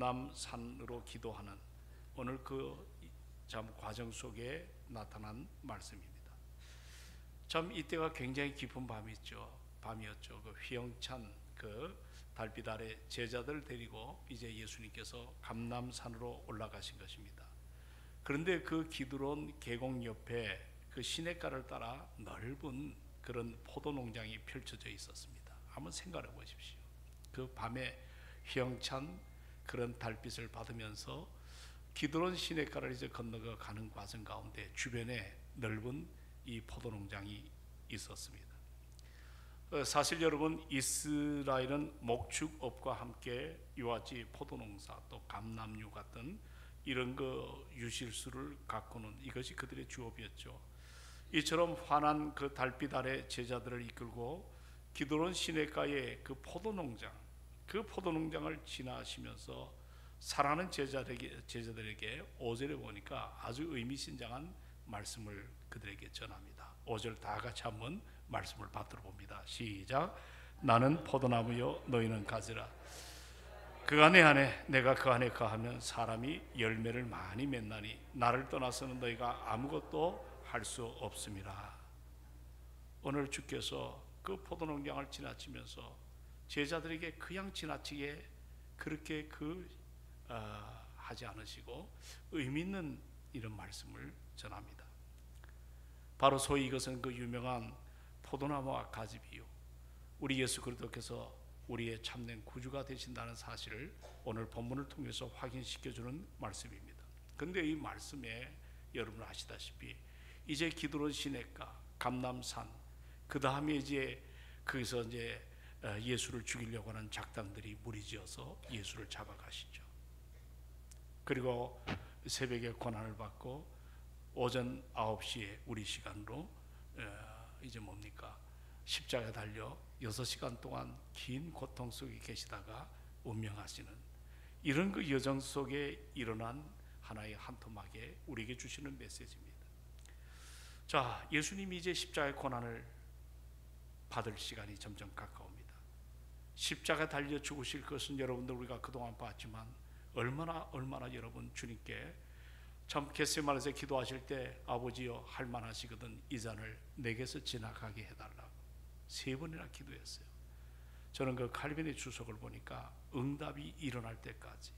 감람산으로 기도하는 오늘 그 참 과정 속에 나타난 말씀입니다. 참 이때가 굉장히 깊은 밤이었죠. 그 휘영찬 그 달빛 아래 제자들 데리고 이제 예수님께서 감람산으로 올라가신 것입니다. 그런데 그 기드론 계곡 옆에 그 시냇가를 따라 넓은 그런 포도 농장이 펼쳐져 있었습니다. 한번 생각해 보십시오. 그 밤에 휘영찬 그런 달빛을 받으면서 기드론 시냇가를 이제 건너가 가는 과정 가운데 주변에 넓은 이 포도 농장이 있었습니다. 사실 여러분, 이스라엘은 목축업과 함께 이와 같이 포도농사 또 감람류 같은 이런 그 유실수를 가꾸는 이것이 그들의 주업이었죠. 이처럼 환한 그 달빛 아래 제자들을 이끌고 기드론 시냇가의 그 포도농장을 지나시면서 사랑하는 제자들에게 5절에 보니까 아주 의미심장한 말씀을 그들에게 전합니다. 5절 다 같이 한번 말씀을 받들어 봅니다. 시작. 나는 포도나무요 너희는 가지라. 그가 내 안에 내가 그 안에 거하면 사람이 열매를 많이 맺나니 나를 떠나서는 너희가 아무것도 할 수 없음이라. 오늘 주께서 그 포도농장을 지나치면서 제자들에게 그냥 지나치게 그렇게 하지 않으시고 의미 있는 이런 말씀을 전합니다. 바로 소위 이것은 그 유명한 포도나무와 가지 비유, 우리 예수 그리스도께서 우리의 참된 구주가 되신다는 사실을 오늘 본문을 통해서 확인시켜주는 말씀입니다. 그런데 이 말씀에 여러분 아시다시피 이제 기드론 시냇가, 감람산, 그 다음에 이제 거기서 이제 예수를 죽이려고 하는 작당들이 무리지어서 예수를 잡아가시죠. 그리고 새벽에 고난을 받고 오전 9시에 우리 시간으로 이제 뭡니까? 십자가에 달려 6시간 동안 긴 고통 속에 계시다가 운명하시는 이런 그 여정 속에 일어난 하나의 한 토막에 우리에게 주시는 메시지입니다. 자, 예수님이 이제 십자가의 고난을 받을 시간이 점점 가까웁니다. 십자가에 달려 죽으실 것은 여러분들 우리가 그동안 봤지만 얼마나 여러분 주님께 참 겟세마네에서 기도하실 때 아버지여 할만하시거든 이 잔을 내게서 지나가게 해달라고 3번이나 기도했어요. 저는 그 칼빈의 주석을 보니까 응답이 일어날 때까지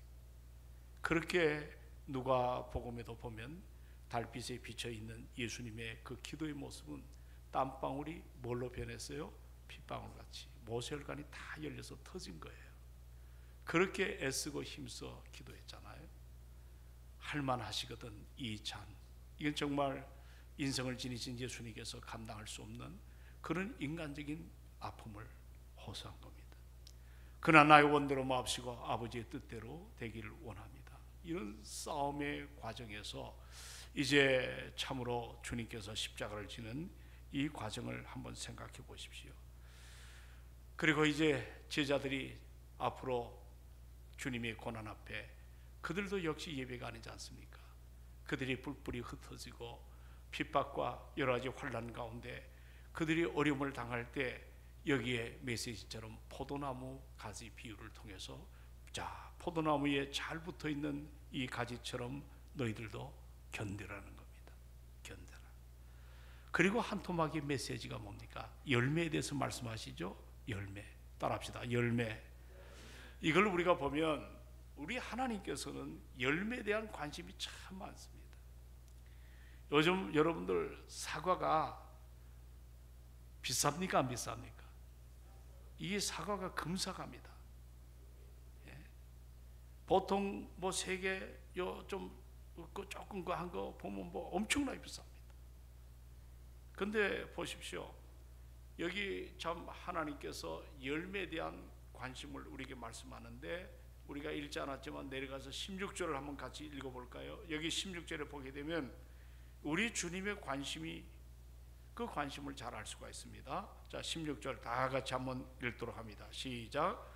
그렇게 누가복음에도 보면 달빛에 비쳐 있는 예수님의 그 기도의 모습은 땀방울이 뭘로 변했어요? 핏방울같이 모세혈관이 다 열려서 터진 거예요. 그렇게 애쓰고 힘써 기도했잖아요. 할만하시거든 이 잔. 이건 정말 인생을 지니신 예수님께서 감당할 수 없는 그런 인간적인 아픔을 호소한 겁니다. 그러나 나의 원대로 마옵시고 아버지의 뜻대로 되기를 원합니다. 이런 싸움의 과정에서 이제 참으로 주님께서 십자가를 지는 이 과정을 한번 생각해 보십시오. 그리고 이제 제자들이 앞으로 주님의 고난 앞에 그들도 역시 예배가 아니지 않습니까? 그들이 뿔뿔이 흩어지고 핍박과 여러 가지 환난 가운데 그들이 어려움을 당할 때 여기에 메시지처럼 포도나무 가지 비유를 통해서 자, 포도나무에 잘 붙어있는 이 가지처럼 너희들도 견디라는 겁니다. 견뎌라. 그리고 한 토막의 메시지가 뭡니까? 열매에 대해서 말씀하시죠. 열매. 따라합시다. 열매. 이걸 우리가 보면 우리 하나님께서는 열매에 대한 관심이 참 많습니다. 요즘 여러분들 사과가 비쌉니까 안 비쌉니까? 이게 사과가 금사과입니다. 예. 보통 뭐 세 개 좀 조금 거 한 거 보면 뭐 엄청나게 비쌉니다. 근데 보십시오. 여기 참 하나님께서 열매에 대한 관심을 우리에게 말씀하는데 우리가 읽지 않았지만 내려가서 16절을 한번 같이 읽어볼까요? 여기 16절에 보게 되면 우리 주님의 관심이 그 관심을 잘 알 수가 있습니다. 자, 16절 다 같이 한번 읽도록 합니다. 시작.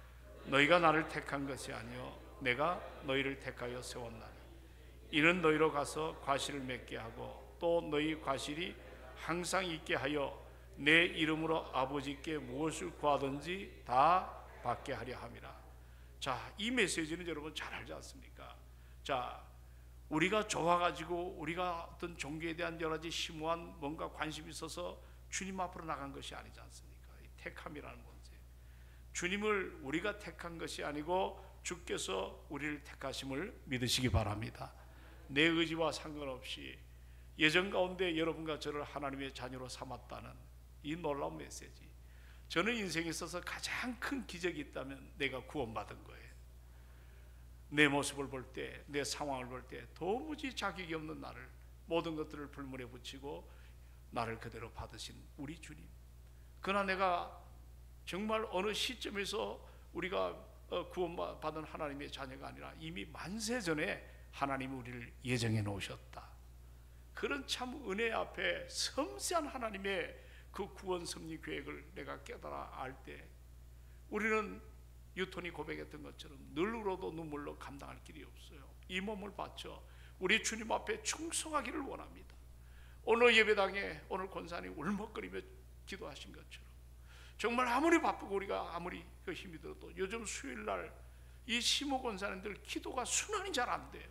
너희가 나를 택한 것이 아니요 내가 너희를 택하여 세웠나니 이는 너희로 가서 과실을 맺게 하고 또 너희 과실이 항상 있게 하여 내 이름으로 아버지께 무엇을 구하든지 다 받게 하려 함이라. 자, 이 메시지는 여러분 잘 알지 않습니까? 자, 우리가 좋아가지고 우리가 어떤 종교에 대한 여러 가지 심오한 뭔가 관심이 있어서 주님 앞으로 나간 것이 아니지 않습니까? 이 택함이라는 문제, 주님을 우리가 택한 것이 아니고 주께서 우리를 택하심을 믿으시기 바랍니다. 내 의지와 상관없이 예전 가운데 여러분과 저를 하나님의 자녀로 삼았다는 이 놀라운 메시지, 저는 인생에 있어서 가장 큰 기적이 있다면 내가 구원받은 거예요. 내 모습을 볼 때, 내 상황을 볼 때 도무지 자격이 없는 나를, 모든 것들을 불문에 붙이고 나를 그대로 받으신 우리 주님, 그러나 내가 정말 어느 시점에서 우리가 구원받은 하나님의 자녀가 아니라 이미 만세 전에 하나님이 우리를 예정해 놓으셨다. 그런 참 은혜 앞에 섬세한 하나님의 그 구원 섭리 계획을 내가 깨달아 알 때, 우리는 유톤이 고백했던 것처럼 늘 울어도 눈물로 감당할 길이 없어요. 이 몸을 바쳐 우리 주님 앞에 충성하기를 원합니다. 오늘 예배당에 오늘 권사님 울먹거리며 기도하신 것처럼 정말 아무리 바쁘고 우리가 아무리 그 힘이 들어도 요즘 수요일날 이 시모 권사님들 기도가 순환이 잘 안 돼요.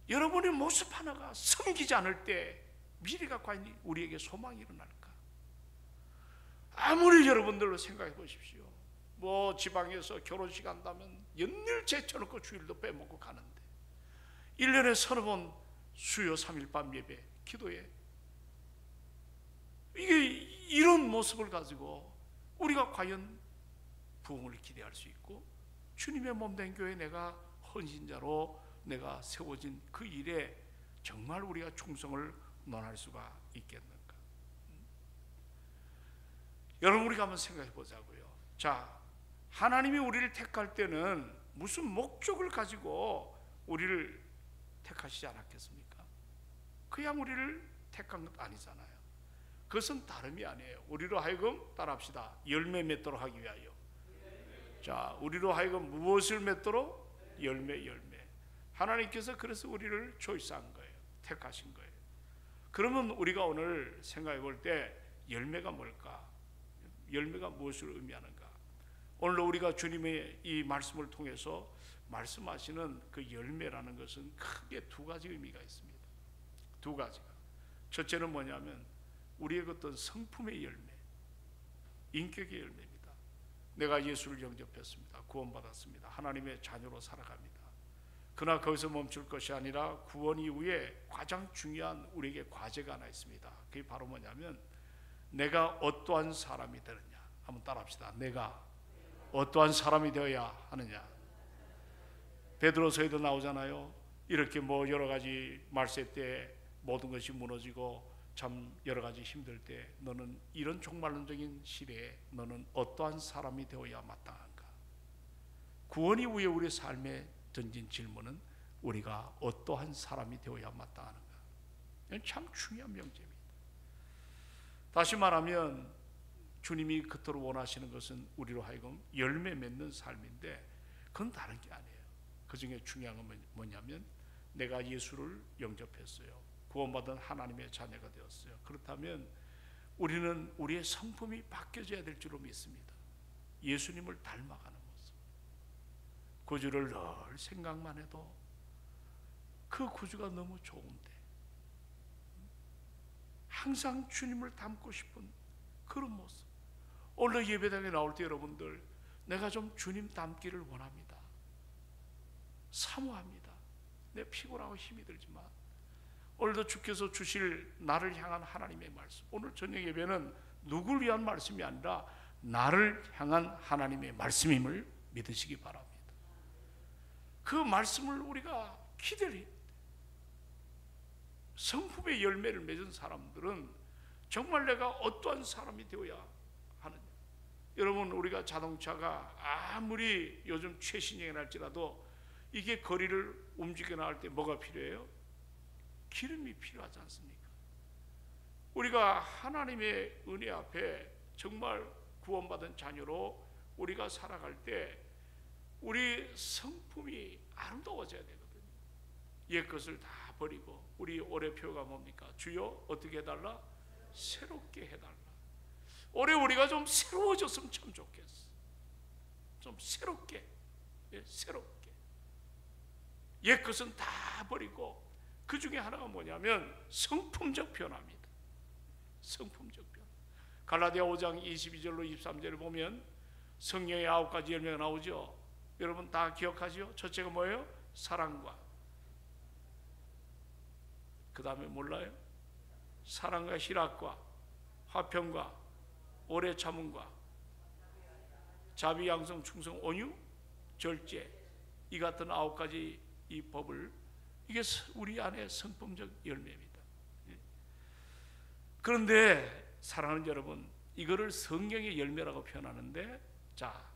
여러분의 모습 하나가 섬기지 않을 때 미래가 과연 우리에게 소망이 일어날까? 아무리 여러분들로 생각해 보십시오. 뭐 지방에서 결혼식 한다면 연일 제쳐놓고 주일도 빼먹고 가는데 1년에 서너 번 수요 3일 밤 예배 기도에, 이게 이런 모습을 가지고 우리가 과연 부흥을 기대할 수 있고 주님의 몸된 교회 내가 헌신자로 내가 세워진 그 일에 정말 우리가 충성을 논할 수가 있겠는가? 여러분, 우리가 한번 생각해 보자고요. 자, 하나님이 우리를 택할 때는 무슨 목적을 가지고 우리를 택하시지 않았겠습니까? 그냥 우리를 택한 것 아니잖아요. 그것은 다름이 아니에요. 우리로 하여금 따라합시다. 열매 맺도록 하기 위하여. 자, 우리로 하여금 무엇을 맺도록? 열매. 하나님께서 그래서 우리를 초이스한 거예요. 택하신 거예요. 그러면 우리가 오늘 생각해 볼 때 열매가 뭘까? 열매가 무엇을 의미하는가? 오늘 우리가 주님의 이 말씀을 통해서 말씀하시는 그 열매라는 것은 크게 두 가지 의미가 있습니다. 두 가지가. 첫째는 뭐냐면 우리의 어떤 성품의 열매, 인격의 열매입니다. 내가 예수를 영접했습니다. 구원받았습니다. 하나님의 자녀로 살아갑니다. 그러나 거기서 멈출 것이 아니라 구원 이후에 가장 중요한 우리에게 과제가 하나 있습니다. 그게 바로 뭐냐면 내가 어떠한 사람이 되느냐. 한번 따라합시다. 내가 어떠한 사람이 되어야 하느냐. 베드로서에도 나오잖아요. 이렇게 뭐 여러 가지 말세 때 모든 것이 무너지고 참 여러 가지 힘들 때 너는 이런 종말론적인 시대에 너는 어떠한 사람이 되어야 마땅한가. 구원 이후에 우리 삶에 던진 질문은 우리가 어떠한 사람이 되어야 마땅한가. 이건 참 중요한 명제입니다. 다시 말하면 주님이 그토록 원하시는 것은 우리로 하여금 열매 맺는 삶인데 그건 다른 게 아니에요. 그 중에 중요한 건 뭐냐면 내가 예수를 영접했어요. 구원받은 하나님의 자녀가 되었어요. 그렇다면 우리는 우리의 성품이 바뀌어져야 될 줄로 믿습니다. 예수님을 닮아가는 모습. 구주를 늘 생각만 해도 그 구주가 너무 좋은데 항상 주님을 닮고 싶은 그런 모습. 오늘 예배당에 나올 때 여러분들 내가 좀 주님 닮기를 원합니다. 사모합니다. 내 피곤하고 힘이 들지만 오늘도 주께서 주실 나를 향한 하나님의 말씀. 오늘 저녁 예배는 누구를 위한 말씀이 아니라 나를 향한 하나님의 말씀임을 믿으시기 바랍니다. 그 말씀을 우리가 기대를 해야 돼요. 성품의 열매를 맺은 사람들은 정말 내가 어떠한 사람이 되어야 하느냐. 여러분, 우리가 자동차가 아무리 요즘 최신형이 할지라도 이게 거리를 움직여 나갈 때 뭐가 필요해요? 기름이 필요하지 않습니까? 우리가 하나님의 은혜 앞에 정말 구원받은 자녀로 우리가 살아갈 때 우리 성품이 아름다워져야 되거든요. 옛 것을 다 버리고 우리 올해 표가 뭡니까? 주여 어떻게 해달라? 새롭게 해달라. 올해 우리가 좀 새로워졌으면 참 좋겠어. 좀 새롭게, 새롭게. 옛 것은 다 버리고 그 중에 하나가 뭐냐면 성품적 변화입니다. 성품적 변화. 갈라디아 5장 22절로 23절을 보면 성령의 9가지 열매가 나오죠. 여러분 다 기억하죠? 첫째가 뭐예요? 사랑과, 그 다음에 몰라요? 사랑과 희락과 화평과 오래 참음과 자비, 양성, 충성, 온유, 절제, 이 같은 9가지 이 법을, 이게 우리 안에 성품적 열매입니다. 그런데 사랑하는 여러분, 이거를 성경의 열매라고 표현하는데, 자,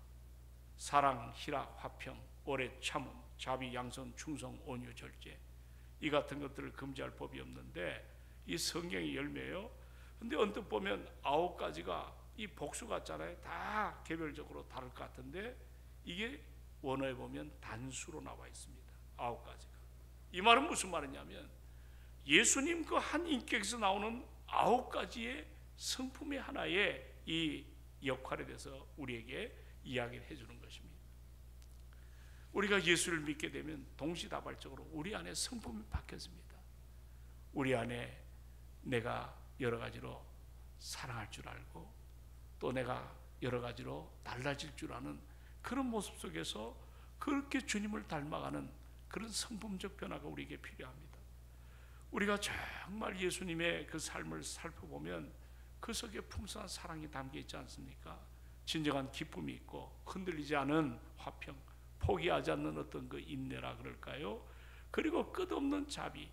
사랑, 희락, 화평, 오래 참음, 자비, 양성, 충성, 온유, 절제, 이 같은 것들을 금지할 법이 없는데 이 성경의 열매예요. 근데 언뜻 보면 9가지가 이 복수 같잖아요. 다 개별적으로 다를 것 같은데 이게 원어에 보면 단수로 나와 있습니다. 9가지가. 이 말은 무슨 말이냐면 예수님 그 한 인격에서 나오는 9가지의 성품의 하나의 이 역할에 대해서 우리에게 이야기를 해주는 것입니다. 우리가 예수를 믿게 되면 동시다발적으로 우리 안에 성품이 바뀌어집니다. 우리 안에 내가 여러 가지로 사랑할 줄 알고 또 내가 여러 가지로 달라질 줄 아는 그런 모습 속에서 그렇게 주님을 닮아가는 그런 성품적 변화가 우리에게 필요합니다. 우리가 정말 예수님의 그 삶을 살펴보면 그 속에 풍성한 사랑이 담겨 있지 않습니까? 진정한 기쁨이 있고 흔들리지 않은 화평, 포기하지 않는 어떤 그 인내라 그럴까요? 그리고 끝없는 자비,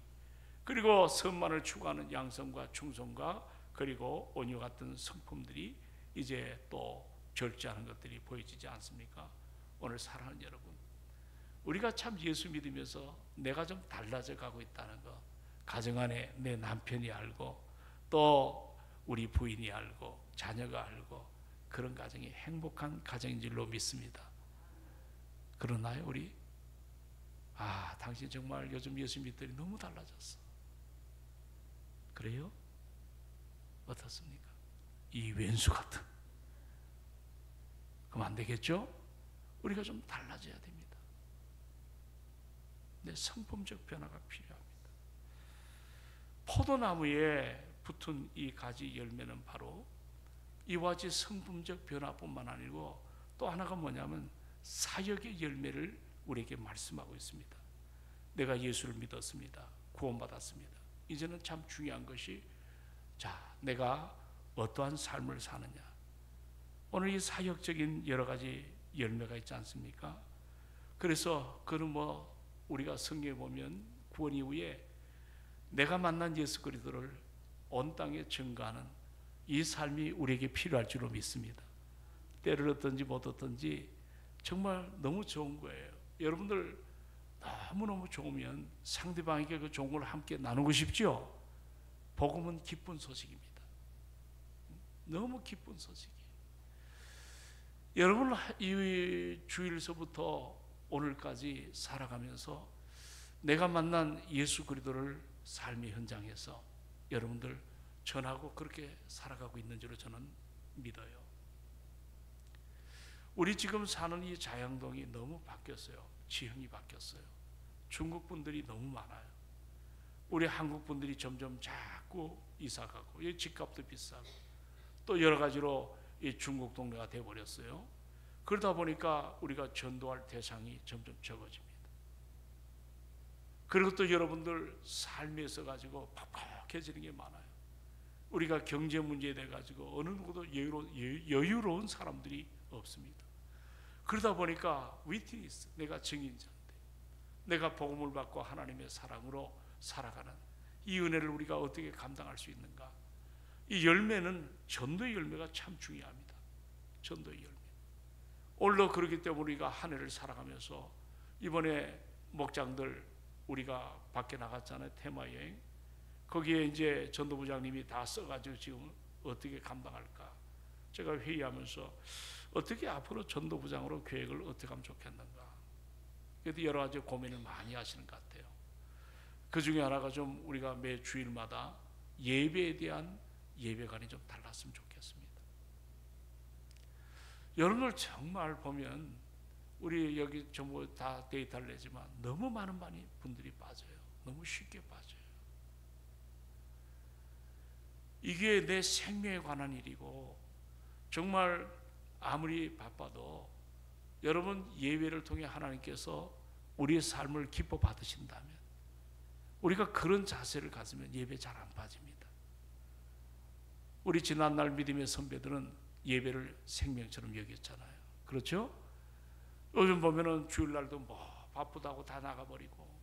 그리고 선만을 추구하는 양성과 충성과 그리고 온유 같은 성품들이 이제 또 절제하는 것들이 보여지지 않습니까? 오늘 사랑하는 여러분, 우리가 참 예수 믿으면서 내가 좀 달라져 가고 있다는 거, 가정 안에 내 남편이 알고 또 우리 부인이 알고 자녀가 알고 그런 가정이 행복한 가정인 줄로 믿습니다. 그러나요 우리? 당신 정말 요즘 예수 믿더니 너무 달라졌어. 그래요? 어떻습니까? 이 왼수 같은. 그럼 안 되겠죠? 우리가 좀 달라져야 됩니다. 내 성품적 변화가 필요합니다. 포도나무에 붙은 이 가지 열매는 바로 이와 같이 성품적 변화뿐만 아니고 또 하나가 뭐냐면 사역의 열매를 우리에게 말씀하고 있습니다. 내가 예수를 믿었습니다. 구원받았습니다. 이제는 참 중요한 것이, 자, 내가 어떠한 삶을 사느냐. 오늘 이 사역적인 여러 가지 열매가 있지 않습니까? 그래서 그는 우리가 성경에 보면 구원 이후에 내가 만난 예수 그리스도를 온 땅에 증거하는 이 삶이 우리에게 필요할 줄로 믿습니다. 때를 얻든지 못 얻든지 정말 너무 좋은 거예요. 여러분들 너무너무 좋으면 상대방에게 그 좋은 걸 함께 나누고 싶죠? 복음은 기쁜 소식입니다. 너무 기쁜 소식이에요. 여러분 이 주일서부터 오늘까지 살아가면서 내가 만난 예수 그리스도를 삶의 현장에서 여러분들 전하고 그렇게 살아가고 있는 줄로 저는 믿어요. 우리 지금 사는 이 자양동이 너무 바뀌었어요. 지형이 바뀌었어요. 중국 분들이 너무 많아요. 우리 한국 분들이 점점 자꾸 이사가고 이 집값도 비싸고 또 여러 가지로 이 중국 동네가 돼버렸어요. 그러다 보니까 우리가 전도할 대상이 점점 적어집니다. 그리고 또 여러분들 삶에서 가지고 팍팍해지는 게 많아요. 우리가 경제 문제에 대해 가지고 어느 누구도 여유로운 사람들이 없습니다. 그러다 보니까 위트니스, 내가 증인자인데 내가 복음을 받고 하나님의 사랑으로 살아가는 이 은혜를 우리가 어떻게 감당할 수 있는가? 이 열매는 전도의 열매가 참 중요합니다. 전도의 열매. 오늘도 그렇기 때문에 우리가 한 해를 살아가면서 이번에 목장들 우리가 밖에 나갔잖아요. 테마여행. 거기에 이제 전도부장님이 다 써가지고 지금 어떻게 감당할까? 제가 회의하면서 어떻게 앞으로 전도부장으로 계획을 어떻게 하면 좋겠는가? 그래도 여러 가지 고민을 많이 하시는 것 같아요. 그 중에 하나가 좀 우리가 매 주일마다 예배에 대한 예배관이 좀 달랐으면 좋겠습니다. 여러분들 정말 보면 우리 여기 전부 다 데이터를 내지만 너무 많은 분들이 빠져요. 너무 쉽게 빠져요. 이게 내 생명에 관한 일이고 정말 아무리 바빠도 여러분 예배를 통해 하나님께서 우리의 삶을 기뻐 받으신다면 우리가 그런 자세를 가지면 예배 잘 안 빠집니다. 우리 지난날 믿음의 선배들은 예배를 생명처럼 여겼잖아요. 그렇죠? 요즘 보면은 주일날도 뭐 바쁘다고 다 나가버리고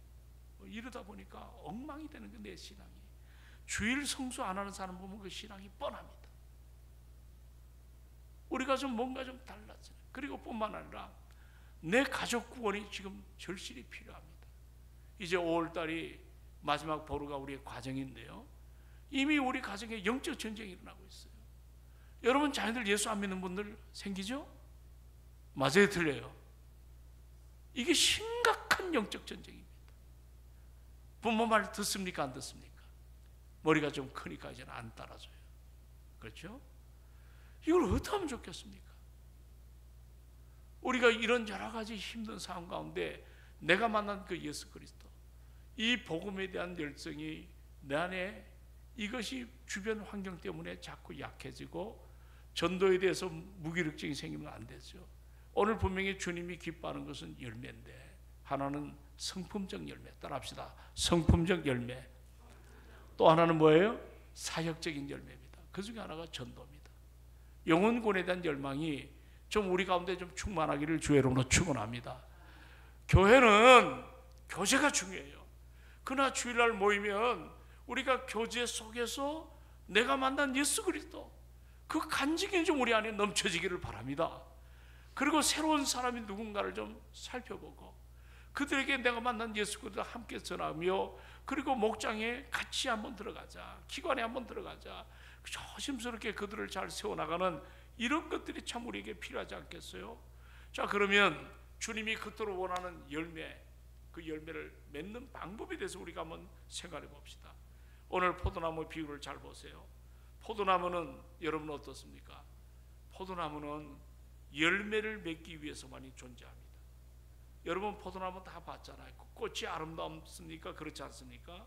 이러다 보니까 엉망이 되는 게 내 신앙이. 주일 성수 안 하는 사람 보면 그 신앙이 뻔합니다. 우리가 좀 뭔가 좀 달라져요. 그리고 뿐만 아니라 내 가족 구원이 지금 절실히 필요합니다. 이제 5월달이 마지막 보루가 우리의 과정인데요, 이미 우리 가정에 영적 전쟁이 일어나고 있어요. 여러분 자녀들 예수 안 믿는 분들 생기죠? 맞아요, 틀려요? 이게 심각한 영적 전쟁입니다. 부모 말 듣습니까, 안 듣습니까? 머리가 좀 크니까 이제는 안 따라줘요. 그렇죠? 이걸 어떻게 하면 좋겠습니까? 우리가 이런 여러 가지 힘든 상황 가운데 내가 만난 그 예수 그리스도, 이 복음에 대한 열정이 내 안에, 이것이 주변 환경 때문에 자꾸 약해지고 전도에 대해서 무기력증이 생기면 안 되죠. 오늘 분명히 주님이 기뻐하는 것은 열매인데 하나는 성품적 열매, 따라합시다. 성품적 열매. 또 하나는 뭐예요? 사역적인 열매입니다. 그 중에 하나가 전도입니다. 영혼권에 대한 열망이 좀 우리 가운데 좀 충만하기를 주의 이름으로 축원합니다. 교회는 교제가 중요해요. 그러나 주일날 모이면 우리가 교제 속에서 내가 만난 예수 그리스도, 그 간증이 좀 우리 안에 넘쳐지기를 바랍니다. 그리고 새로운 사람이 누군가를 좀 살펴보고 그들에게 내가 만난 예수 그리스도와 함께 전하며, 그리고 목장에 같이 한번 들어가자, 기관에 한번 들어가자, 조심스럽게 그들을 잘 세워나가는 이런 것들이 참 우리에게 필요하지 않겠어요? 자, 그러면 주님이 그토록 원하는 열매, 그 열매를 맺는 방법에 대해서 우리가 한번 생각해 봅시다. 오늘 포도나무 비유를 잘 보세요. 포도나무는 여러분 어떻습니까? 포도나무는 열매를 맺기 위해서만이 존재합니다. 여러분 포도나무 다 봤잖아요. 꽃이 아름답습니까? 그렇지 않습니까?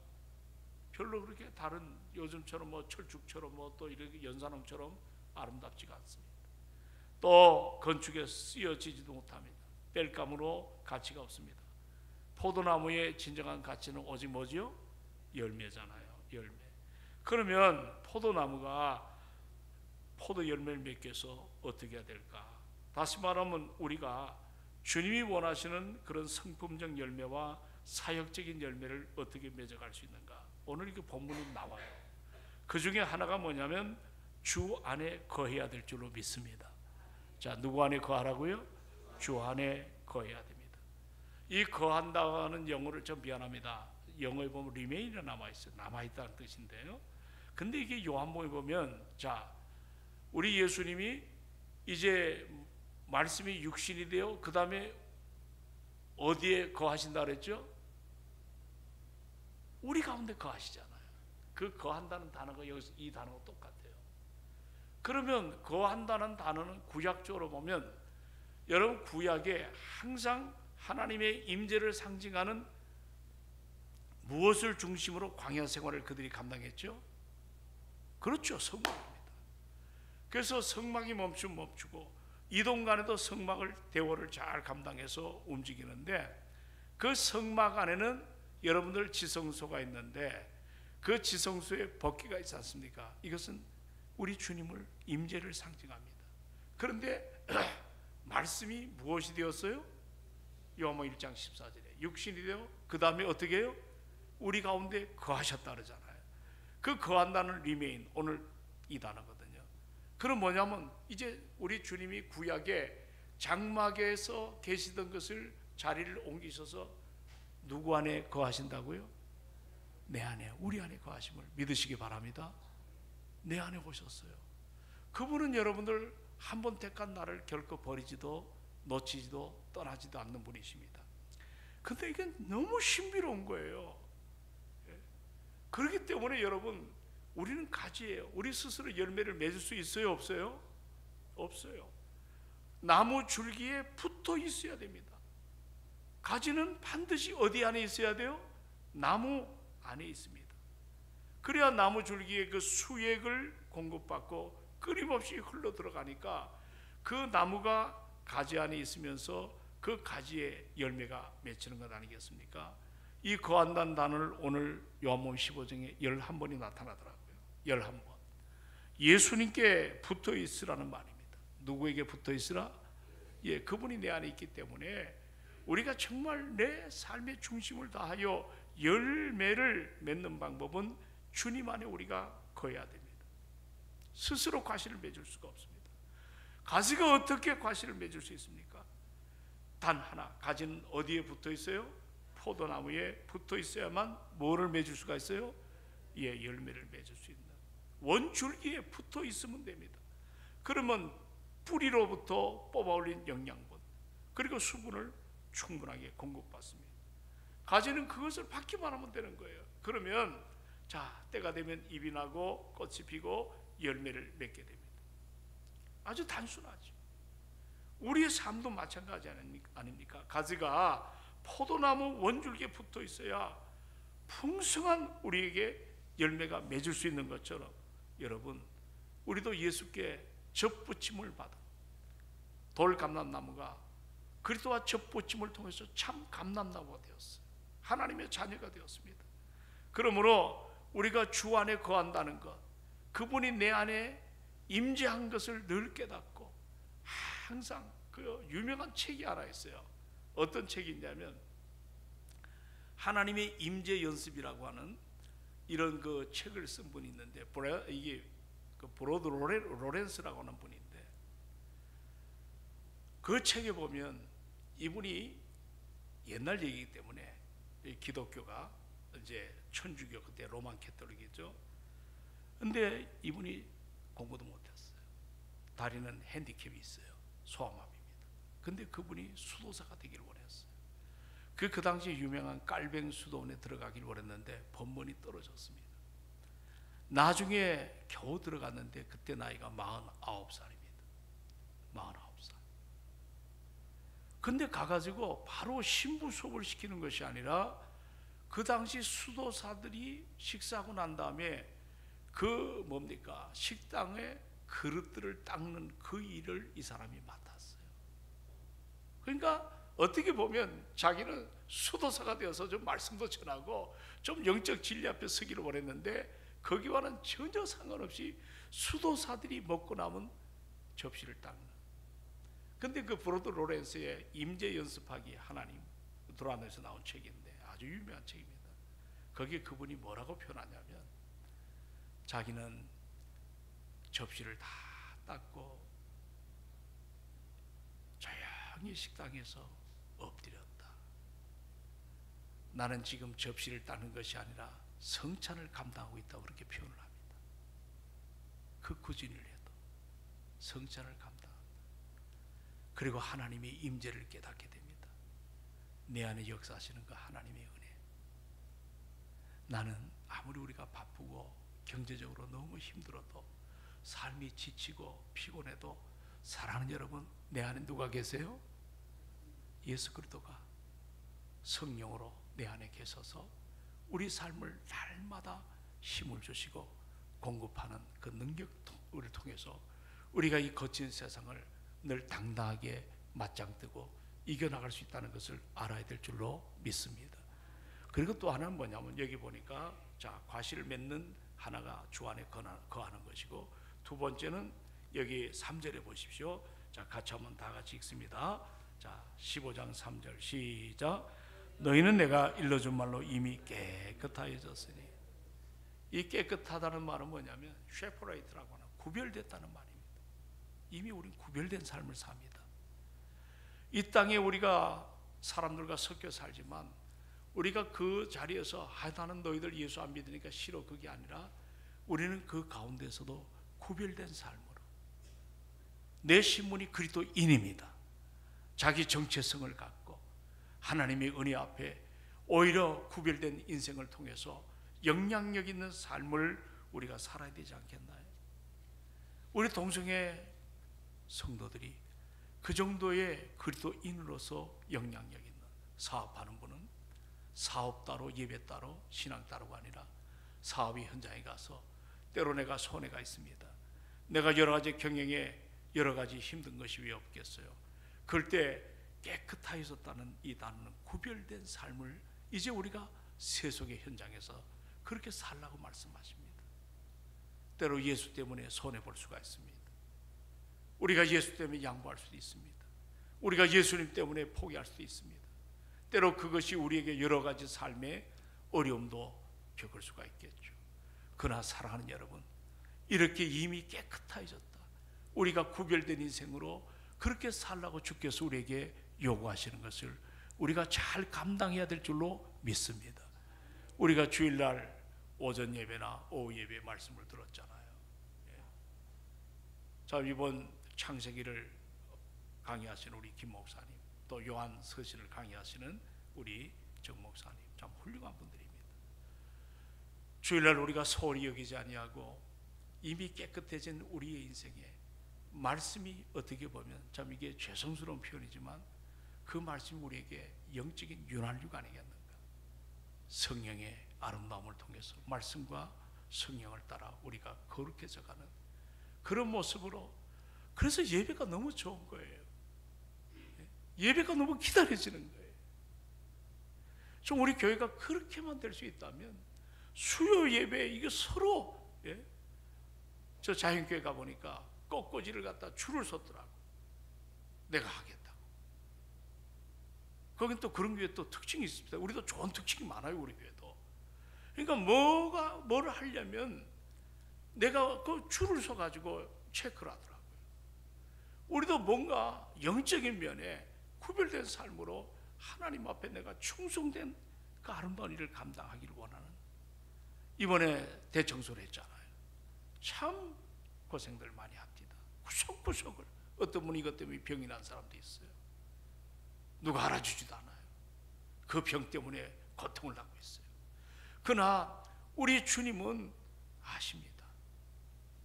별로 그렇게 다른 요즘처럼 뭐 철쭉처럼 뭐 또 이렇게 연산홍처럼 아름답지가 않습니다. 또 건축에 쓰여지지도 못합니다. 땔감으로 가치가 없습니다. 포도나무의 진정한 가치는 오직 뭐지요? 열매잖아요. 열매. 그러면 포도나무가 포도 열매를 맺기 위해서 어떻게 해야 될까? 다시 말하면 우리가 주님이 원하시는 그런 성품적 열매와 사역적인 열매를 어떻게 맺어갈 수 있는가? 오늘 이게 본문이 나와요. 그 중에 하나가 뭐냐면 주 안에 거해야 될 줄로 믿습니다. 자, 누구 안에 거하라고요? 주 안에 거해야 됩니다. 이 거한다는 영어를 좀 미안합니다. 영어에 보면 remain이 남아있어요. 남아있다는 뜻인데요. 근데 이게 요한복음에 보면, 자, 우리 예수님이 이제 말씀이 육신이 되어 그 다음에 어디에 거하신다 그랬죠? 우리 가운데 거하시잖아요. 그 거한다는 단어가 여기서 이 단어가 똑같아요. 그러면 거한다는 단어는 구약적으로 보면, 여러분 구약에 항상 하나님의 임재를 상징하는 무엇을 중심으로 광야 생활을 그들이 감당했죠? 그렇죠, 성막입니다. 그래서 성막이 멈추면 멈추고 이동 간에도 성막을 대원을 잘 감당해서 움직이는데, 그 성막 안에는 여러분들 지성소가 있는데 그 지성소에 법궤가 있지 않습니까? 이것은 우리 주님을 임재를 상징합니다. 그런데 말씀이 무엇이 되었어요? 요한복음 1장 14절에 육신이 되어 그 다음에 어떻게 해요? 우리 가운데 거하셨다 그러잖아요. 그 거한다는 remain, 오늘 이 단어거든요. 그럼 뭐냐면 이제 우리 주님이 구약에 장막에서 계시던 것을 자리를 옮기셔서 누구 안에 거하신다고요? 내 안에, 우리 안에 거하심을 믿으시기 바랍니다. 내 안에 오셨어요. 그분은 여러분들 한 번 택한 나를 결코 버리지도 놓치지도 떠나지도 않는 분이십니다. 근데 이게 너무 신비로운 거예요. 그렇기 때문에 여러분, 우리는 가지예요. 우리 스스로 열매를 맺을 수 있어요, 없어요? 없어요. 나무 줄기에 붙어 있어야 됩니다. 가지는 반드시 어디 안에 있어야 돼요? 나무 안에 있습니다. 그래야 나무 줄기에 그 수액을 공급받고 끊임없이 흘러 들어가니까 그 나무가 가지 안에 있으면서 그 가지에 열매가 맺히는 것 아니겠습니까? 이 거한다는 단어를 오늘 요한복음 15장에 11번이 나타나더라고요. 11번. 예수님께 붙어 있으라는 말입니다. 누구에게 붙어 있으라? 예, 그분이 내 안에 있기 때문에 우리가 정말 내 삶의 중심을 다하여 열매를 맺는 방법은 주님 안에 우리가 거해야 됩니다. 스스로 과실을 맺을 수가 없습니다. 가지가 어떻게 과실을 맺을 수 있습니까? 단 하나, 가지는 어디에 붙어 있어요? 포도나무에 붙어 있어야만 뭐를 맺을 수가 있어요? 예, 열매를 맺을 수 있는 원줄기에 붙어 있으면 됩니다. 그러면 뿌리로부터 뽑아올린 영양분 그리고 수분을 충분하게 공급받습니다. 가지는 그것을 받기만 하면 되는 거예요. 그러면 자, 때가 되면 잎이 나고 꽃이 피고 열매를 맺게 됩니다. 아주 단순하죠. 우리의 삶도 마찬가지 아닙니까? 가지가 포도나무 원줄기에 붙어 있어야 풍성한 우리에게 열매가 맺을 수 있는 것처럼 여러분, 우리도 예수께 접붙임을 받아 돌감람나무가 그리스도와 접붙임을 통해서 참 감람나무가 되었어요. 하나님의 자녀가 되었습니다. 그러므로 우리가 주 안에 거한다는 것, 그분이 내 안에 임재한 것을 늘 깨닫고 항상 그 유명한 책이 하나 있어요. 어떤 책이 있냐면 하나님의 임재 연습이라고 하는 이런 그 책을 쓴 분이 있는데 이게 그 브로드 로렌스라고 하는 분인데 그 책에 보면 이분이 옛날 얘기이기 때문에 기독교가 이제 천주교 그때 로만 캐톨릭이죠. 근데 이분이 공부도 못했어요. 다리는 핸디캡이 있어요. 소아마비입니다. 근데 그분이 수도사가 되기를 원했어요. 그 당시에 유명한 깔뱅 수도원에 들어가길 원했는데 번번이 떨어졌습니다. 나중에 겨우 들어갔는데 그때 나이가 49살입니다. 49살. 근데 가가지고 바로 신부 수업을 시키는 것이 아니라 그 당시 수도사들이 식사하고 난 다음에 그 뭡니까? 식당에 그릇들을 닦는 그 일을 이 사람이 맡았어요. 그러니까 어떻게 보면 자기는 수도사가 되어서 좀 말씀도 전하고 좀 영적 진리 앞에 서기를 원했는데 거기와는 전혀 상관없이 수도사들이 먹고 남은 접시를 닦는. 근데 그 브로드 로렌스의 임재 연습하기 하나님 도란에서 나온 책인데 아주 유명한 책입니다. 거기에 그분이 뭐라고 표현하냐면 자기는 접시를 다 닦고 조용히 식당에서 엎드렸다. 나는 지금 접시를 닦는 것이 아니라 성찬을 감당하고 있다고 그렇게 표현을 합니다. 그 구진을 해도 성찬을 감당한다. 그리고 하나님의 임재를 깨닫게 됩니다. 내 안에 역사하시는 그 하나님의 은혜. 나는 아무리 우리가 바쁘고 경제적으로 너무 힘들어도 삶이 지치고 피곤해도 사랑하는 여러분, 내 안에 누가 계세요? 예수 그리스도가 성령으로 내 안에 계셔서 우리 삶을 날마다 힘을 주시고 공급하는 그 능력을 통해서 우리가 이 거친 세상을 늘 당당하게 맞짱뜨고 이겨나갈 수 있다는 것을 알아야 될 줄로 믿습니다. 그리고 또 하나는 뭐냐면 여기 보니까 자, 과실을 맺는 하나가 주 안에 거하는 것이고 두 번째는 여기 3절에 보십시오. 자, 같이 한번 다 같이 읽습니다. 자, 15장 3절 시작. 너희는 내가 일러준 말로 이미 깨끗하여졌으니. 이 깨끗하다는 말은 뭐냐면 세퍼레이트라고 하는 구별됐다는 말입니다. 이미 우리는 구별된 삶을 삽니다. 이 땅에 우리가 사람들과 섞여 살지만 우리가 그 자리에서 나는 너희들 예수 안 믿으니까 싫어 그게 아니라 우리는 그 가운데서도 구별된 삶으로 내 신분이 그리스도인입니다. 자기 정체성을 갖고 하나님의 은혜 앞에 오히려 구별된 인생을 통해서 영향력 있는 삶을 우리가 살아야 되지 않겠나요? 우리 동성애 성도들이 그 정도의 그리스도인으로서 영향력 있는 사업하는 분은 사업 따로 예배 따로 신앙 따로가 아니라 사업이 현장에 가서 때로 내가 손해가 있습니다. 내가 여러 가지 경영에 여러 가지 힘든 것이 왜 없겠어요? 그럴 때 깨끗하여졌다는 이 단어는 구별된 삶을 이제 우리가 세속의 현장에서 그렇게 살라고 말씀하십니다. 때로 예수 때문에 손해볼 수가 있습니다. 우리가 예수 때문에 양보할 수도 있습니다. 우리가 예수님 때문에 포기할 수도 있습니다. 때로 그것이 우리에게 여러 가지 삶의 어려움도 겪을 수가 있겠죠. 그러나 사랑하는 여러분, 이렇게 이미 깨끗해졌다, 우리가 구별된 인생으로 그렇게 살라고 주께서 우리에게 요구하시는 것을 우리가 잘 감당해야 될 줄로 믿습니다. 우리가 주일날 오전 예배나 오후 예배 말씀을 들었잖아요. 자, 이번 창세기를 강의하시는 우리 김 목사님, 또 요한 서신을 강의하시는 우리 정 목사님, 참 훌륭한 분들입니다. 주일날 우리가 소홀히 여기지 아니하고 이미 깨끗해진 우리의 인생에 말씀이 어떻게 보면 참 이게 죄송스러운 표현이지만 그 말씀이 우리에게 영적인 윤활유가 아니겠는가. 성령의 아름다움을 통해서 말씀과 성령을 따라 우리가 거룩해져 가는 그런 모습으로, 그래서 예배가 너무 좋은 거예요. 예배가 너무 기다려지는 거예요. 좀 우리 교회가 그렇게만 될 수 있다면 수요 예배 이게 서로, 저 자연교회 가보니까 꽃꽂이를 갖다 줄을 섰더라고. 내가 하겠다고. 거긴 또 그런 교회 또 특징이 있습니다. 우리도 좋은 특징이 많아요, 우리 교회도. 그러니까 뭐를 하려면 내가 그 줄을 서가지고 체크를 하더라고요. 우리도 뭔가 영적인 면에 구별된 삶으로 하나님 앞에 내가 충성된 그 아름다운 일을 감당하기를 원하는, 이번에 대청소를 했잖아요. 참 고생들 많이 합니다. 구석구석을. 어떤 분이 이것 때문에 병이 난 사람도 있어요. 누가 알아주지도 않아요. 그 병 때문에 고통을 받고 있어요. 그러나 우리 주님은 아십니다.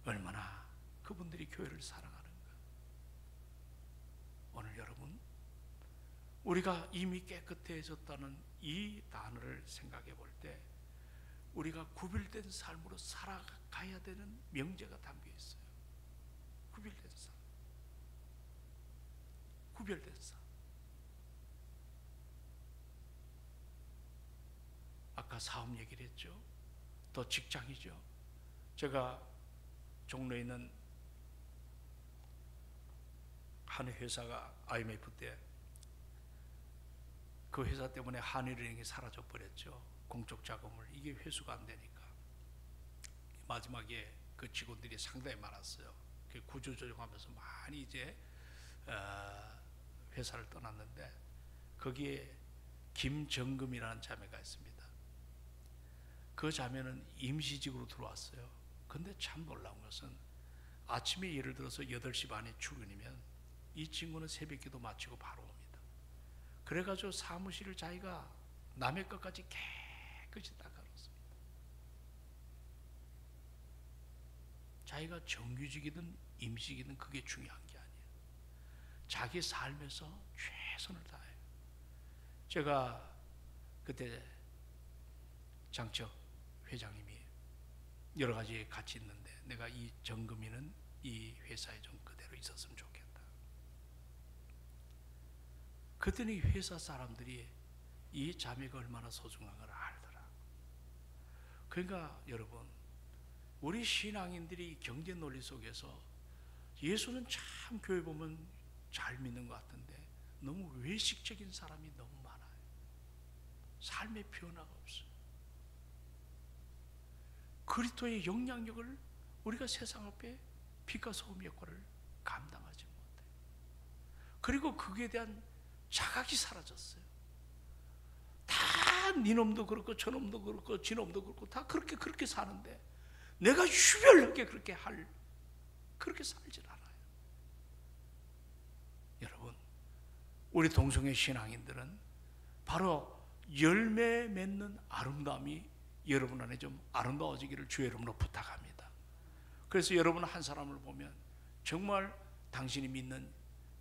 얼마나 그분들이 교회를 사랑하는가. 오늘 여러분, 우리가 이미 깨끗해졌다는 이 단어를 생각해 볼 때 우리가 구별된 삶으로 살아가야 되는 명제가 담겨 있어요. 구별된 삶. 구별된 삶. 아까 사업 얘기를 했죠. 또 직장이죠. 제가 종로에 있는 한 회사가 IMF 때 그 회사 때문에 한일은행이 사라져 버렸죠. 공적 자금을, 이게 회수가 안 되니까 마지막에 그 직원들이 상당히 많았어요. 구조조정하면서 많이 이제 회사를 떠났는데 거기에 김정금이라는 자매가 있습니다. 그 자매는 임시직으로 들어왔어요. 근데 참 놀라운 것은 아침에 예를 들어서 8시 반에 출근이면 이 친구는 새벽기도 마치고 바로 옵니다. 그래가지고 사무실을 자기가 남의 것까지 깨끗이 닦아놓습니다. 자기가 정규직이든 임시직이든 그게 중요한 게 아니에요. 자기 삶에서 최선을 다해요. 제가 그때 장척 회장님이 여러 가지 같이 있는데 내가 이 정금이는 이 회사에 좀 그대로 있었으면 좋겠다. 그랬더니 회사 사람들이 이 자매가 얼마나 소중한 걸 알더라. 그러니까 여러분, 우리 신앙인들이 경제 논리 속에서 예수는 참 교회 보면 잘 믿는 것 같은데 너무 외식적인 사람이 너무 많아요. 삶의 변화가 없어요. 그리스도의 영향력을 우리가 세상 앞에 빛과 소금 역할을 감당하지 못해요. 그리고 그에 대한 자각이 사라졌어요. 다 니놈도 그렇고 저놈도 그렇고 지놈도 그렇고 다 그렇게 사는데 내가 유별나게 그렇게 살질 않아요. 여러분, 우리 동성애 신앙인들은 바로 열매 맺는 아름다움이 여러분 안에 좀 아름다워지기를 주의 이름으로 부탁합니다. 그래서 여러분 한 사람을 보면 정말 당신이 믿는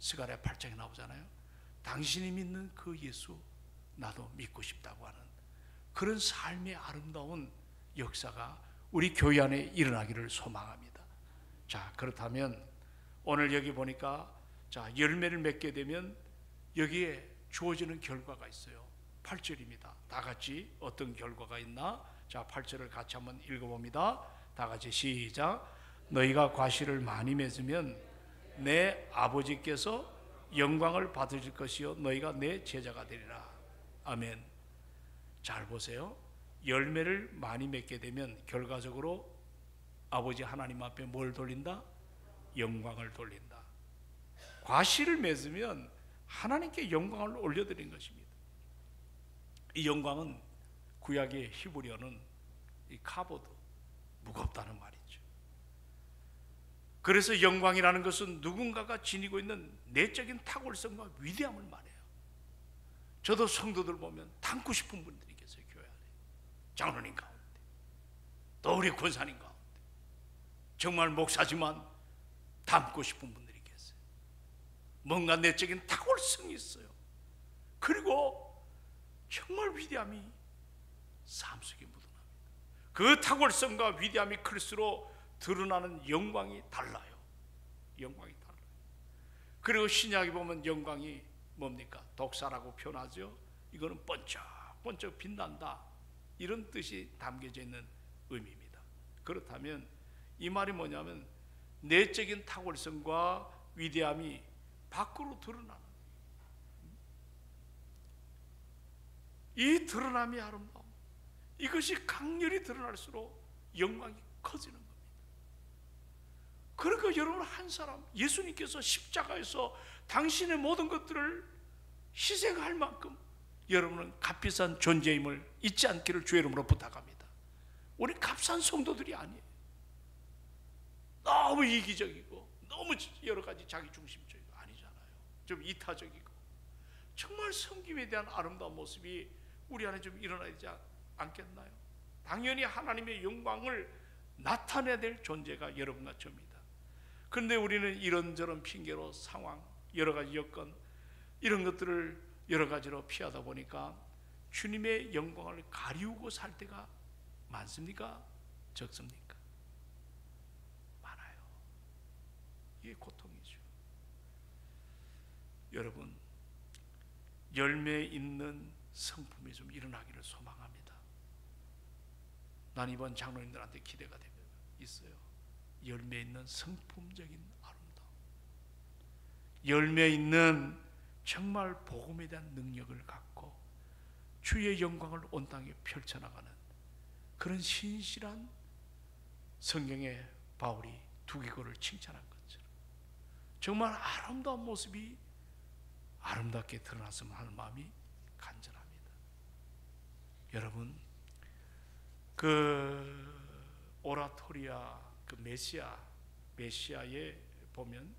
스가랴 8장에 나오잖아요. 당신이 믿는 그 예수 나도 믿고 싶다고 하는 그런 삶의 아름다운 역사가 우리 교회 안에 일어나기를 소망합니다. 자, 그렇다면 오늘 여기 보니까 자, 열매를 맺게 되면 여기에 주어지는 결과가 있어요. 8절입니다. 다 같이 어떤 결과가 있나? 자, 8절을 같이 한번 읽어봅니다. 다 같이 시작. 너희가 과실을 많이 맺으면 내 아버지께서 영광을 받으실 것이요 너희가 내 제자가 되리라. 아멘. 잘 보세요. 열매를 많이 맺게 되면 결과적으로 아버지 하나님 앞에 뭘 돌린다? 영광을 돌린다. 과실을 맺으면 하나님께 영광을 올려드린 것입니다. 이 영광은 구약의 히브리어는 이 카보드, 무겁다는 말이죠. 그래서 영광이라는 것은 누군가가 지니고 있는 내적인 탁월성과 위대함을 말해요. 저도 성도들 보면 닮고 싶은 분들이 계세요. 교회 안에 장로님 가운데, 또 우리 권사님 가운데 정말 목사지만 닮고 싶은 분들이 계세요. 뭔가 내적인 탁월성이 있어요. 그리고 정말 위대함이 삶 속에 묻어납니다. 그 탁월성과 위대함이 클수록 드러나는 영광이 달라요. 영광이 달라요. 그리고 신약에 보면 영광이 뭡니까? 독사라고 표현하죠. 이거는 번쩍번쩍 빛난다, 이런 뜻이 담겨져 있는 의미입니다. 그렇다면 이 말이 뭐냐면 내적인 탁월성과 위대함이 밖으로 드러나는, 이 드러남이 아름다움, 이것이 강렬히 드러날수록 영광이 커지는 겁니다. 그러니까 여러분, 한 사람, 예수님께서 십자가에서 당신의 모든 것들을 희생할 만큼 여러분은 값비싼 존재임을 잊지 않기를 주의 이름으로 부탁합니다. 우리 값싼 성도들이 아니에요. 너무 이기적이고 너무 여러 가지 자기 중심적이고 아니잖아요. 좀 이타적이고 정말 섬김에 대한 아름다운 모습이 우리 안에 좀 일어나야 되지 않겠나요? 당연히 하나님의 영광을 나타내야 될 존재가 여러분과 저입니다. 그런데 우리는 이런저런 핑계로 상황, 여러 가지 여건, 이런 것들을 여러 가지로 피하다 보니까 주님의 영광을 가리우고 살 때가 많습니까? 적습니까? 많아요. 이게 고통이죠. 여러분, 열매 있는 성품이 좀 일어나기를 소망합니다. 난 이번 장로님들한테 기대가 됩니다. 있어요. 열매 있는 성품적인 아름다움, 열매 있는 정말 복음에 대한 능력을 갖고 주의 영광을 온 땅에 펼쳐나가는 그런 신실한, 성경에 바울이 두기고를 칭찬한 것처럼 정말 아름다운 모습이 아름답게 드러났으면 하는 마음이 간절합니다. 여러분, 그 오라토리아, 그 메시아에 보면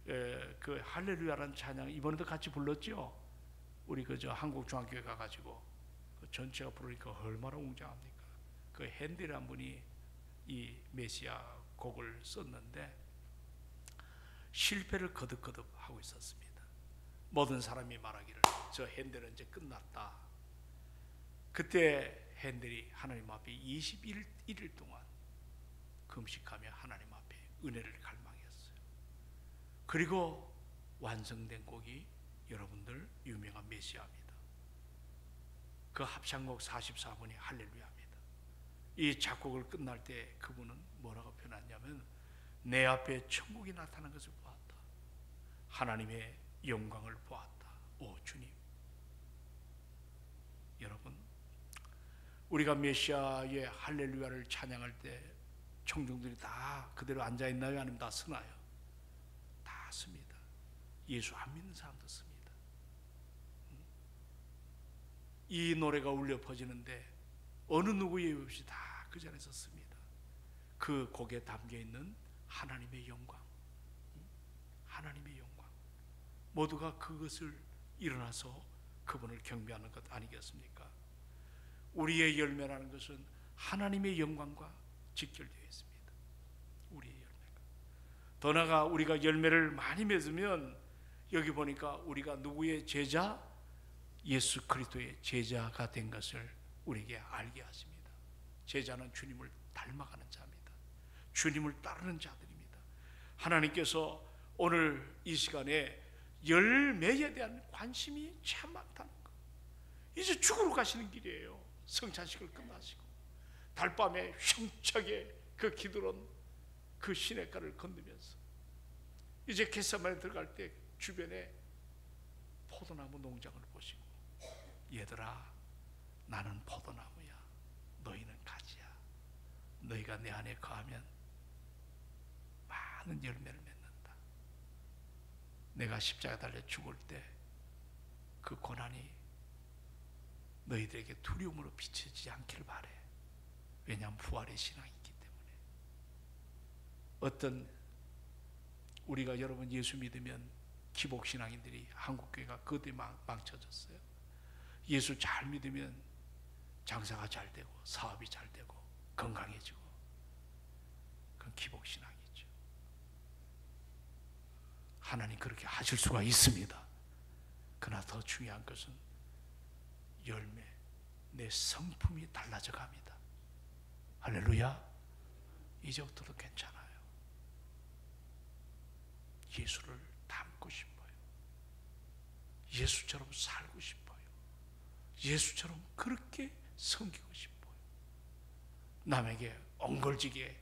그 할렐루야라는 찬양 이번에도 같이 불렀죠. 우리 그저 한국 중앙교회 가가지고 그 전체가 부르니까 얼마나 웅장합니까? 그 핸델이라는 분이 이 메시아 곡을 썼는데 실패를 거듭거듭 하고 있었습니다. 모든 사람이 말하기를 저 핸델은 이제 끝났다. 그때 핸델이 하나님 앞에 21일 동안 금식하며 하나님 앞에 은혜를 갈망했어요. 그리고 완성된 곡이 여러분들 유명한 메시아입니다. 그 합창곡 44번이 할렐루야입니다. 이 작곡을 끝날 때 그분은 뭐라고 표현하냐면 내 앞에 천국이 나타난 것을 보았다. 하나님의 영광을 보았다. 오 주님. 여러분, 우리가 메시아의 할렐루야를 찬양할 때 청중들이 다 그대로 앉아있나요? 아니면 다 서나요? 다 씁니다. 예수 안 믿는 사람도 씁니다. 이 노래가 울려 퍼지는데 어느 누구 예외 없이 다 그 자리에서 씁니다. 그 곡에 담겨있는 하나님의 영광, 하나님의 영광, 모두가 그것을 일어나서 그분을 경배하는 것 아니겠습니까? 우리의 열매라는 것은 하나님의 영광과 직결되어 있습니다. 우리의 열매가. 더 나아가 우리가 열매를 많이 맺으면 여기 보니까 우리가 누구의 제자? 예수 그리스도의 제자가 된 것을 우리에게 알게 하십니다. 제자는 주님을 닮아가는 자입니다. 주님을 따르는 자들입니다. 하나님께서 오늘 이 시간에 열매에 대한 관심이 참 많다는 거. 이제 죽으러 가시는 길이에요. 성찬식을 끝나시고 달밤에 흉차게 그 기드론 그 시냇가를 건너면서 이제 겟세마네 들어갈 때 주변에 포도나무 농장을 보시고, 얘들아, 나는 포도나무야, 너희는 가지야. 너희가 내 안에 거하면 많은 열매를 맺는다. 내가 십자가 달려 죽을 때 그 고난이 너희들에게 두려움으로 비춰지지 않기를 바래. 왜냐하면 부활의 신앙이 있기 때문에. 어떤 우리가 여러분 예수 믿으면 기복신앙인들이 한국교회가 그것에 망쳐졌어요. 예수 잘 믿으면 장사가 잘 되고 사업이 잘 되고 건강해지고, 그건 기복신앙이죠. 하나님 그렇게 하실 수가 있습니다. 그러나 더 중요한 것은 열매, 내 성품이 달라져 갑니다. 할렐루야. 이제부터도 괜찮아요. 예수를 닮고 싶어요. 예수처럼 살고 싶어요. 예수처럼 그렇게 섬기고 싶어요. 남에게 엉걸지게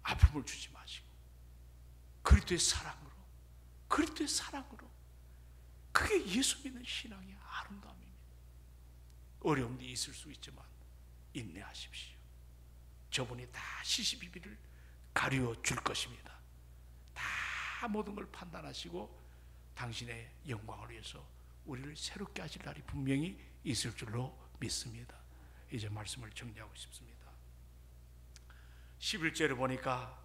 아픔을 주지 마시고 그리스도의 사랑으로, 그리스도의 사랑으로. 그게 예수 믿는 신앙의 아름다움입니다. 어려움이 있을 수 있지만 인내하십시오. 저분이 다 시시비비를 가르쳐 줄 것입니다. 다 모든 걸 판단하시고 당신의 영광을 위해서 우리를 새롭게 하실 날이 분명히 있을 줄로 믿습니다. 이제 말씀을 정리하고 싶습니다. 11절을 보니까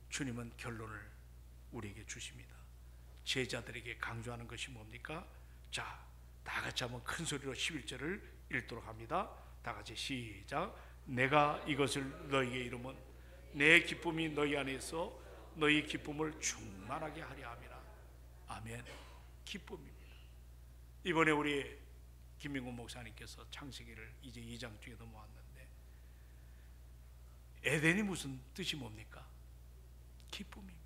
주님은 결론을 우리에게 주십니다. 제자들에게 강조하는 것이 뭡니까? 자, 다 같이 한번 큰 소리로 11절을 읽도록 합니다. 다 같이 시작. 내가 이것을 너희에게 이루면 내 기쁨이 너희 안에 있어 너희 기쁨을 충만하게 하려 함이라. 아멘. 기쁨입니다. 이번에 우리 김민곤 목사님께서 창세기를 이제 2장 중에 넘어왔는데, 에덴이 무슨 뜻이 뭡니까? 기쁨입니다.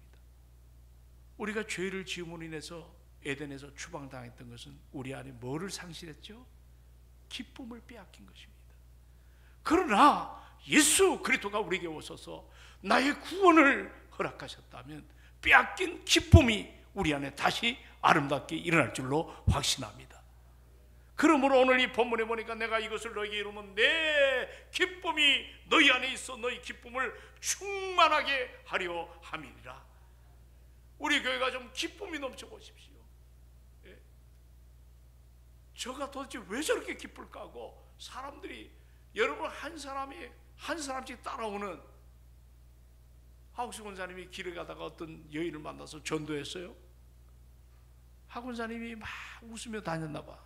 우리가 죄를 지음으로 인해서 에덴에서 추방당했던 것은 우리 안에 뭐를 상실했죠? 기쁨을 빼앗긴 것입니다. 그러나 예수 그리스도가 우리에게 오셔서 나의 구원을 허락하셨다면 빼앗긴 기쁨이 우리 안에 다시 아름답게 일어날 줄로 확신합니다. 그러므로 오늘 이 본문에 보니까 내가 이것을 너희에게 이루면 내 기쁨이 너희 안에 있어 너희 기쁨을 충만하게 하려 함이니라. 우리 교회가 좀 기쁨이 넘쳐 보십시오. 예. 저가 도대체 왜 저렇게 기쁠까 하고 사람들이, 여러분 한 사람씩 따라오는, 하옥수 권사님이 길에 가다가 어떤 여인을 만나서 전도했어요. 하 권사님이 막 웃으며 다녔나 봐.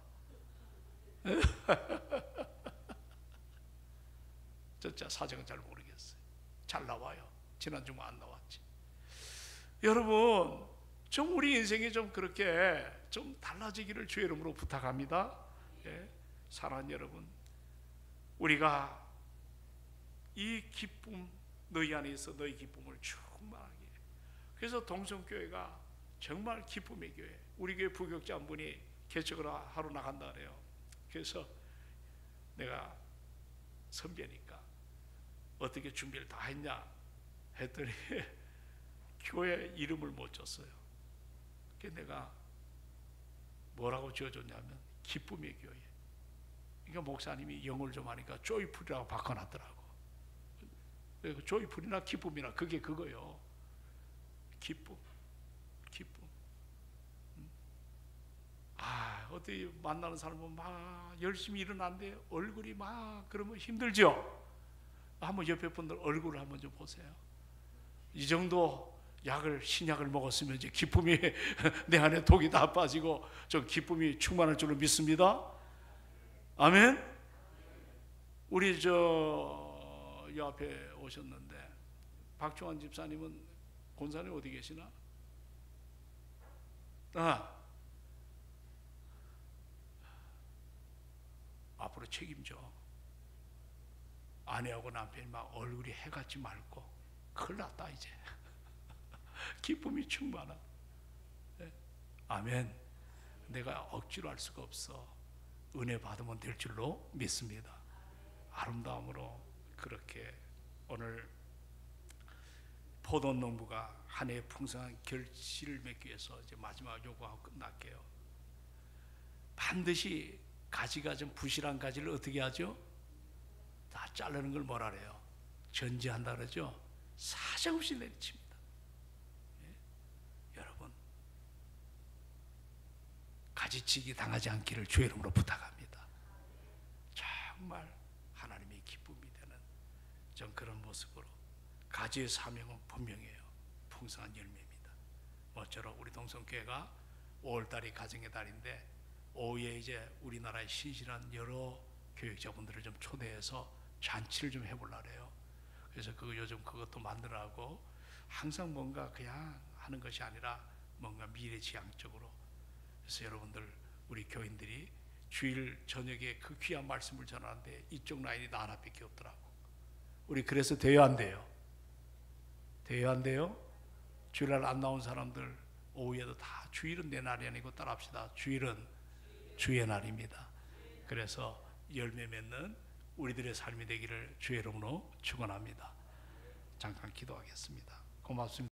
진짜 사정은 잘 모르겠어요. 잘 나와요. 지난주만 안 나왔지. 여러분 좀 우리 인생이 좀 그렇게 좀 달라지기를 주의 이름으로 부탁합니다. 예, 사랑하는 여러분, 우리가 이 기쁨 너희 안에 있어 너희 기쁨을 충만하게. 그래서 동성교회가 정말 기쁨의 교회. 우리 교회 부교육자 한 분이 개척을 하러 나간다 그래요. 그래서 내가 선배니까 어떻게 준비를 다 했냐 했더니 교회 이름을 못 줬어요. 그래서 내가 뭐라고 지어줬냐면 기쁨의 교회. 그러니까 목사님이 영어를 좀 하니까 조이풀이라고 바꿔놨더라고. 조이풀이나 기쁨이나 그게 그거요. 기쁨. 어디 만나는 사람은 막 열심히 일어나는데 얼굴이 막 그러면 힘들죠. 한번 옆에 분들 얼굴을 한번 좀 보세요. 이 정도 신약을 먹었으면 이제 기쁨이 내 안에 독이 다 빠지고 저 기쁨이 충만할 줄로 믿습니다. 아멘. 우리 이 앞에 오셨는데 박종환 집사님은 권사님 어디 계시나? 앞으로 책임져. 아내하고 남편이 막 얼굴이 해같이 맑고 큰일 났다 이제. 기쁨이 충만한. 네. 아멘. 내가 억지로 할 수가 없어. 은혜 받으면 될 줄로 믿습니다. 아름다움으로 그렇게 오늘 포도농부가 한 해의 풍성한 결실을 맺기 위해서 이제 마지막 요구하고 끝날게요. 반드시 가지가 좀 부실한 가지를 어떻게 하죠? 다 자르는 걸 뭐라 그래요? 전지한다 그러죠? 사정없이 내리칩니다. 예? 여러분, 가지치기 당하지 않기를 주의 이름으로 부탁합니다. 정말 하나님의 기쁨이 되는 전 그런 모습으로 가지의 사명은 분명해요. 풍성한 열매입니다. 모쪼록 우리 동성교회가 5월달이 가정의 달인데 오후에 이제 우리나라의 신실한 여러 교육자분들을 좀 초대해서 잔치를 좀 해보려고 해요. 그래서 요즘 그것도 만들어가고 항상 뭔가 그냥 하는 것이 아니라 뭔가 미래지향적으로. 그래서 여러분들 우리 교인들이 주일 저녁에 그 귀한 말씀을 전하는데 이쪽 라인이 나 하나밖에 없더라고. 우리 그래서 돼요 안 돼요? 돼요 안 돼요? 주일날 안 나온 사람들 오후에도 다 주일은 내 날이 아니고 따라합시다. 주일은 주의 날입니다. 그래서 열매 맺는 우리들의 삶이 되기를 주의 이름으로 축원합니다. 잠깐 기도하겠습니다. 고맙습니다.